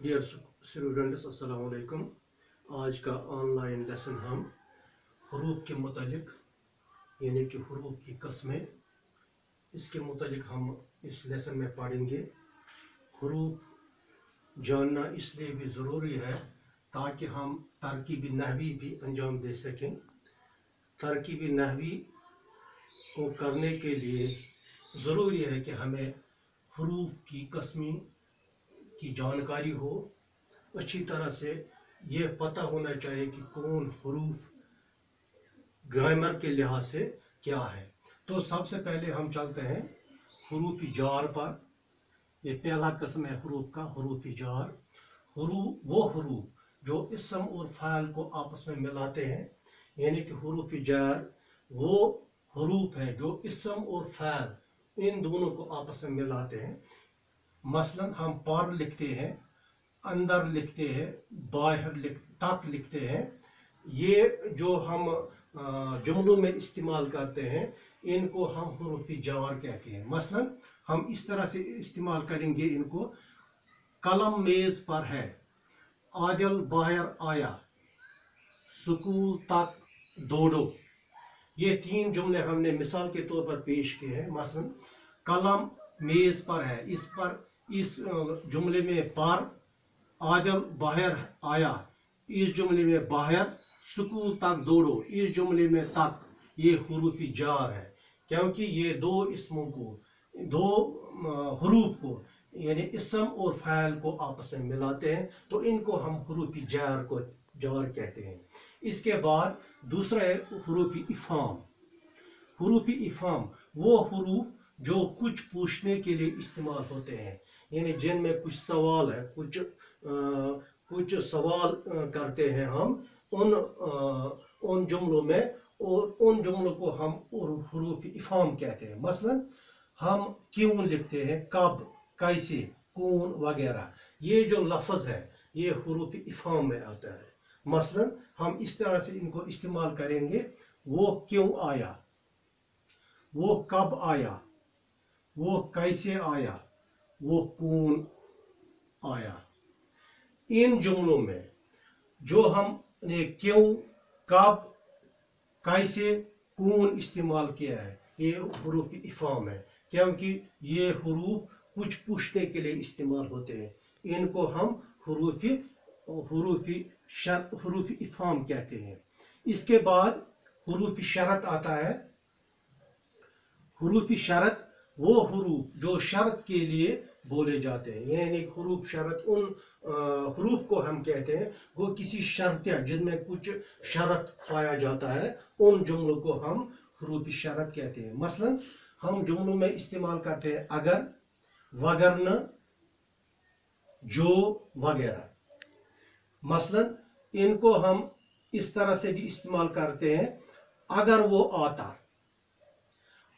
Dear students अस्सलाम वालेकुम। आज का ऑनलाइन लेसन हम हरूफ के मुतालिक यानी कि हरूफ की कस्में इसके मुतालिक हम इस लेसन में पढ़ेंगे। हरूफ जानना इसलिए भी ज़रूरी है ताकि हम तरकीबी नहवी भी अंजाम दे सकें। तरकीबी नहवी को करने के लिए ज़रूरी है कि हमें हरूफ की कस्में की जानकारी हो। अच्छी तरह से ये पता होना चाहिए कि कौन हरूफ ग्रामर के लिहाज से क्या है। तो सबसे पहले हम चलते हैं हरूफ जार पर। ये पहला किस्म है हरूफ का, हरूफ जार। हरूफ वो हरूफ जो इसम और फ़ाइल को आपस में मिलाते हैं, यानी कि हरूफ जार वो हरूफ है जो इसम और फ़ाइल इन दोनों को आपस में मिलाते हैं। मसलन हम पर लिखते हैं, अंदर लिखते हैं, बाहर तक लिखते हैं। ये जो हम जुमलों में इस्तेमाल करते हैं इनको हम हरूफ जार कहते हैं। मसलन हम इस तरह से इस्तेमाल करेंगे इनको। कलम मेज पर है, आदिल बाहर आया, स्कूल तक दौड़ो। ये तीन जुमले हमने मिसाल के तौर पर पेश किए हैं। मसलन कलम मेज पर है, इस जुमले में पर, आदिल बाहर आया, इस जुमले में बाहर, स्कूल तक दौड़ो, इस जुमले में तक। ये हरूफ जार है क्योंकि ये दो इसमों को, दो हरूफ को यानी इसम और फ़ाइल को आपस में मिलाते हैं, तो इनको हम हरूफ जार कहते हैं। इसके बाद दूसरा है हरूफ इफ़हाम। हरूफ इफ़हाम वो हरूफ जो कुछ पूछने के लिए इस्तेमाल होते हैं, यानी जिनमें कुछ सवाल है, कुछ सवाल करते हैं हम उन जुमलों में, और उन जुमलों को हम हरूफ इफ़हाम कहते हैं। मसलन हम क्यों लिखते हैं, कब, कैसे, कौन वगैरह। ये जो लफ्ज़ है ये हरूफ इफ़हाम में आता है। मसलन हम इस तरह से इनको इस्तेमाल करेंगे, वो क्यों आया, वो कब आया, वो कैसे आया, वो कौन आया। इन जुमलों में जो हमने क्यों, कब, कैसे, कौन इस्तेमाल किया है ये हरूफ इफ़हाम है क्योंकि ये हरूफ कुछ पूछने के लिए इस्तेमाल होते हैं। इनको हम हरूफ इफ़हाम कहते हैं। इसके बाद हरूफ शरत आता है। हरूफ शरत वो हरूफ जो शर्त के लिए बोले जाते हैं, यानी हरूफ शरत उन हरूफ को हम कहते हैं वो किसी शर्त जिनमें कुछ शरत पाया जाता है, उन जुमलों को हम हरूफ शरत कहते हैं। मसलन हम जुमलों में इस्तेमाल करते हैं अगर, वगरना, जो वगैरह। मसलन इनको हम इस तरह से भी इस्तेमाल करते हैं, अगर वो आता,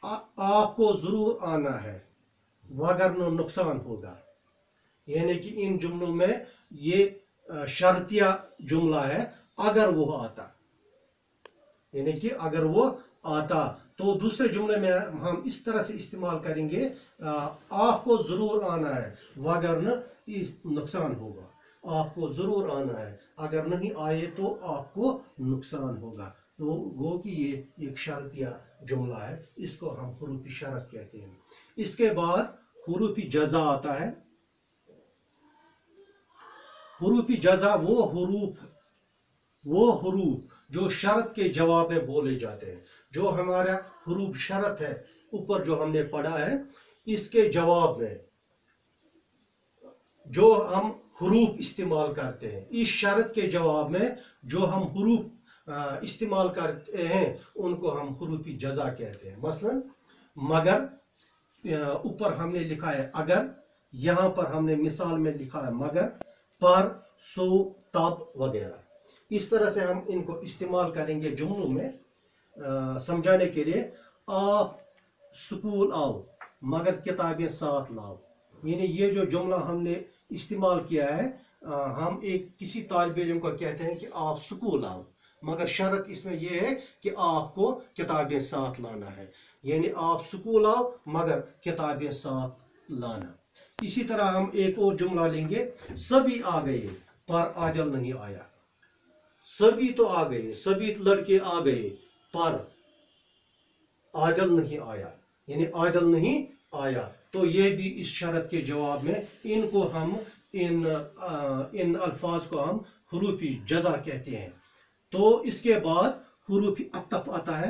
आपको जरूर आना है, वगरना नुकसान होगा। यानी कि इन जुमलों में ये शर्तिया जुमला है, अगर वो आता, यानी कि अगर वो आता। तो दूसरे जुमले में हम इस तरह से इस्तेमाल करेंगे, आपको जरूर आना है, वगरना नुकसान होगा। आपको जरूर आना है, अगर नहीं आए तो आपको नुकसान होगा। तो वो कि ये एक शर्तिया जुमला है, इसको हम हरूफ शरत कहते हैं। इसके बाद हरूफ जज़ा आता है। हरूफ जज़ा वो हरूफ जो शर्त के जवाब में बोले जाते हैं। जो हमारा हरूफ शरत है ऊपर जो हमने पढ़ा है, इसके जवाब में जो हम हरूफ इस्तेमाल करते हैं, इस शर्त के जवाब में जो हम हरूफ इस्तेमाल करते हैं उनको हम हरूफ जज़ा कहते हैं। मसलन मगर, ऊपर हमने लिखा है अगर, यहाँ पर हमने मिसाल में लिखा है मगर, पर, सो, तब वगैरह। इस तरह से हम इनको इस्तेमाल करेंगे जुमलों में समझाने के लिए। आप स्कूल आओ मगर किताबें साथ लाओ। यानी ये जो जुमला हमने इस्तेमाल किया है, हम एक किसी तालिब इल्म को कहते हैं कि आप स्कूल आओ, मगर शर्त इसमें यह है कि आपको किताबें साथ लाना है। यानी आप स्कूल आओ मगर किताबें साथ लाना। इसी तरह हम एक और जुमला लेंगे, सभी आ गए पर आदिल नहीं आया। सभी तो आ गए, सभी लड़के आ गए पर आदिल नहीं आया, यानी आदिल नहीं आया। तो ये भी इस शर्त के जवाब में इनको हम इन अल्फाज को हम हुरूफी जज़ा कहते हैं। तो इसके बाद हुरूफी अतफ आता है।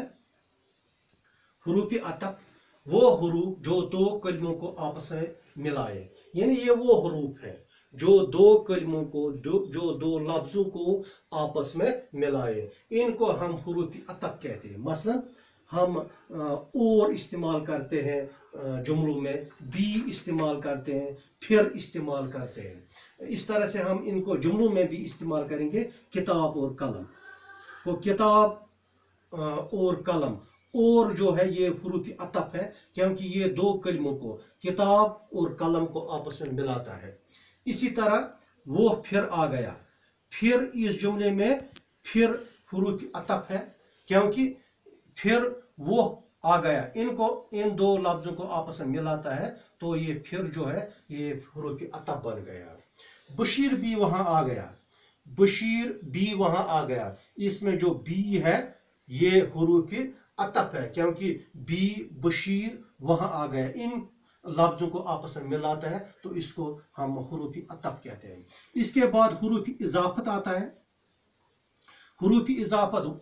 हुरूफी अतफ वो हुरूफ जो दो कलमों को आपस में मिलाए, यानी ये वो हुरूफ है जो दो कलमों को जो दो लफ्जों को आपस में मिलाए, इनको हम हुरूफी अतफ कहते हैं। मसलन हम और इस्तेमाल करते हैं जुमलों में, बी इस्तेमाल करते हैं, फिर इस्तेमाल करते हैं। इस तरह से हम इनको जुमलों में भी इस्तेमाल करेंगे। किताब और कलम, तो किताब और कलम, और जो है ये हुरूफी अतफ है क्योंकि ये दो कलमों को, किताब और कलम को आपस में मिलाता है। इसी तरह वो फिर आ गया, फिर इस जुमले में फिर हुरूफी अतफ है क्योंकि फिर वो आ गया इनको, इन दो लफ्जों को आपस में मिलाता है, तो ये फिर जो है ये हुरूफी अतफ बन गया। बशीर भी वहां आ गया, बशीर भी वहां आ गया, इसमें जो बी है ये हुरूफी अतफ है क्योंकि बी बशीर वहां आ गया, इन लफ्जों को आपस में मिलाता है, तो इसको हम हुरूफी अतफ कहते हैं। इसके बाद हुरूफी इजाफत आता है। हुरूफी इजाफत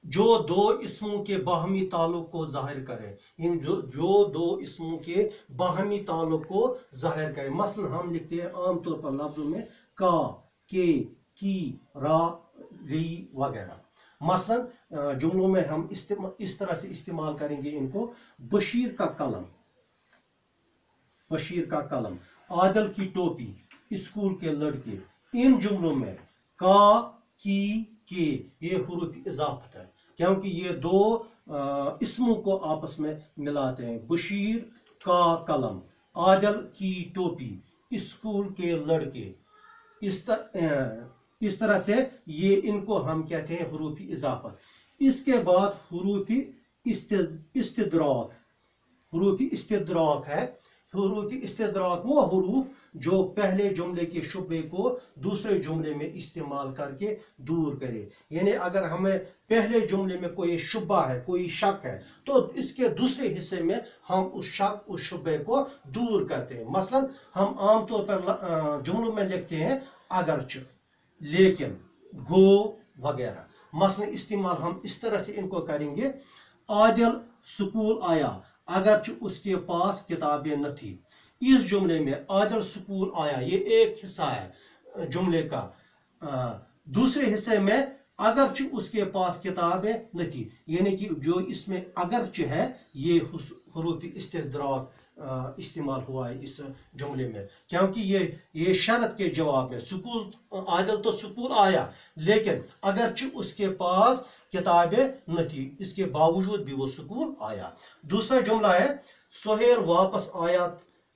जो दो इसमों के बाहमी ताल्लुक को जाहिर करे, इन जो दो इसमों के बाहमी ताल्लुक को जाहिर करे। मसलन हम लिखते हैं आमतौर पर लफ्जों में का, के, की, रा, री वगैरह। मसलन जुमलों में हम इस तरह से इस्तेमाल करेंगे इनको, बशीर का कलम, बशीर का कलम, आदिल की टोपी, स्कूल के लड़के। इन जुमलों में का, की, के ये हुरूफ इजाफत है क्योंकि ये दो इसमों को आपस में मिलाते हैं। बशीर का कलम, आदिल की टोपी, स्कूल के लड़के। इस तरह से ये इनको हम कहते हैं हुरूफी इजाफत। इसके बाद हुरूफी इस्तिदराक, हुरूफी इस्तिदराक है। हुरूफी इस्तिदराक वो हुरूफ जो पहले जुमले के शुबे को दूसरे जुमले में इस्तेमाल करके दूर करे, यानी अगर हमें पहले जुमले में कोई शुबा है, कोई शक है, तो इसके दूसरे हिस्से में हम उस शक उस शुबे को दूर करते हैं। मसलन हम आमतौर पर जुमलों में लिखते हैं अगरच, लेकिन, गो वगैरह। मसलन इस्तेमाल हम इस तरह से इनको करेंगे, आदिल स्कूल आया अगरच उसके पास किताबें न थी। इस जुमले में आदिल स्कूल आया ये एक हिस्सा है जुमले का, दूसरे हिस्से में अगरच उसके पास किताबें न थी, यानी कि जो इसमें अगरच है ये हुरूफ इस्तिदराक इस्तेमाल हुआ है इस जुमले में क्योंकि ये शर्त के जवाब में, स्कूल आदिल तो स्कूल आया लेकिन अगरच उसके पास किताबें न थी, इसके बावजूद भी वो स्कूल आया। दूसरा जुमला है सुहेल वापस आया,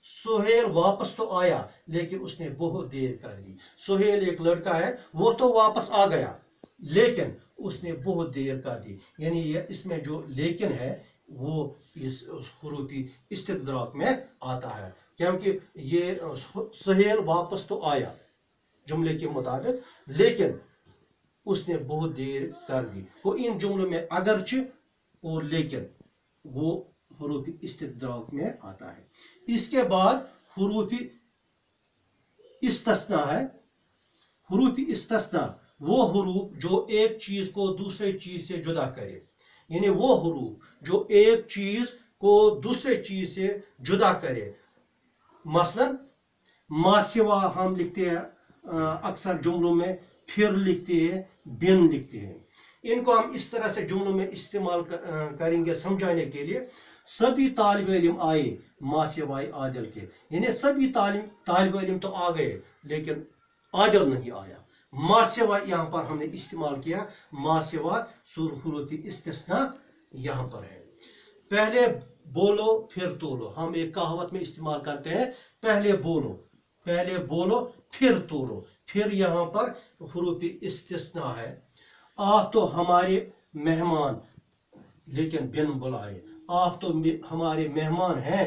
सुहेल वापस तो आया लेकिन उसने बहुत देर कर दी। सुहेल एक लड़का है, वो तो वापस आ गया लेकिन उसने बहुत देर कर दी, यानी ये इसमें जो लेकिन है वो इस हुरूफी इस्तिदराक में आता है क्योंकि ये सुहेल वापस तो आया जुमले के मुताबिक लेकिन उसने बहुत देर कर दी। तो इन जुमलों में अगरच और लेकिन वो हुरूफी इस्तिदराक में आता है। इसके बाद हुरूफी इस्तस्ना है। हुरूफी इस्तस्ना वो हुरूफ जो एक चीज को दूसरे चीज से जुदा करे, यानी वो हुरूफ जो एक चीज को दूसरे चीज से जुदा करे। मसलन मासिवा हम लिखते हैं अक्सर जुमलों में, फिर लिखते हैं, बिन लिखते हैं। इनको हम इस तरह से जुमलों में इस्तेमाल करेंगे समझाने के लिए। सभी तालिब इल्म आए मासिवाई आदिल के, यानी सभी तालिब इल्म तो आ गए लेकिन आदिल नहीं आया। मासिवा यहाँ पर हमने इस्तेमाल किया, मासिवा हुरूफी इस्तिस्ना यहाँ पर है। पहले बोलो फिर तोलो, हम एक कहावत में इस्तेमाल करते हैं, पहले बोलो फिर तोलो। फिर यहाँ पर हुरूफी इस्तिस्ना है। आप तो हमारे मेहमान लेकिन बिन बुलाए, आप तो हमारे मेहमान हैं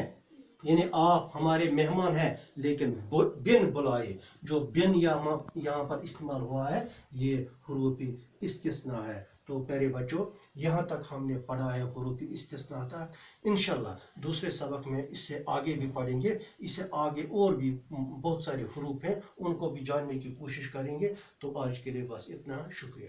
یعنی آپ ہمارے مہمان ہیں لیکن بن بلائے. جو بن یہاں پر استعمال ہوا ہے یہ حروف استثناء ہے. تو پیارے بچوں یہاں تک ہم نے پڑھا ہے حروف استثناء تھا. انشاءاللہ دوسرے سبق میں اس سے آگے بھی پڑھیں گے. اس سے آگے اور بھی بہت سارے حروف ہیں ان کو بھی جاننے کی کوشش کریں گے. تو آج کے لیے بس اتنا. شکریہ.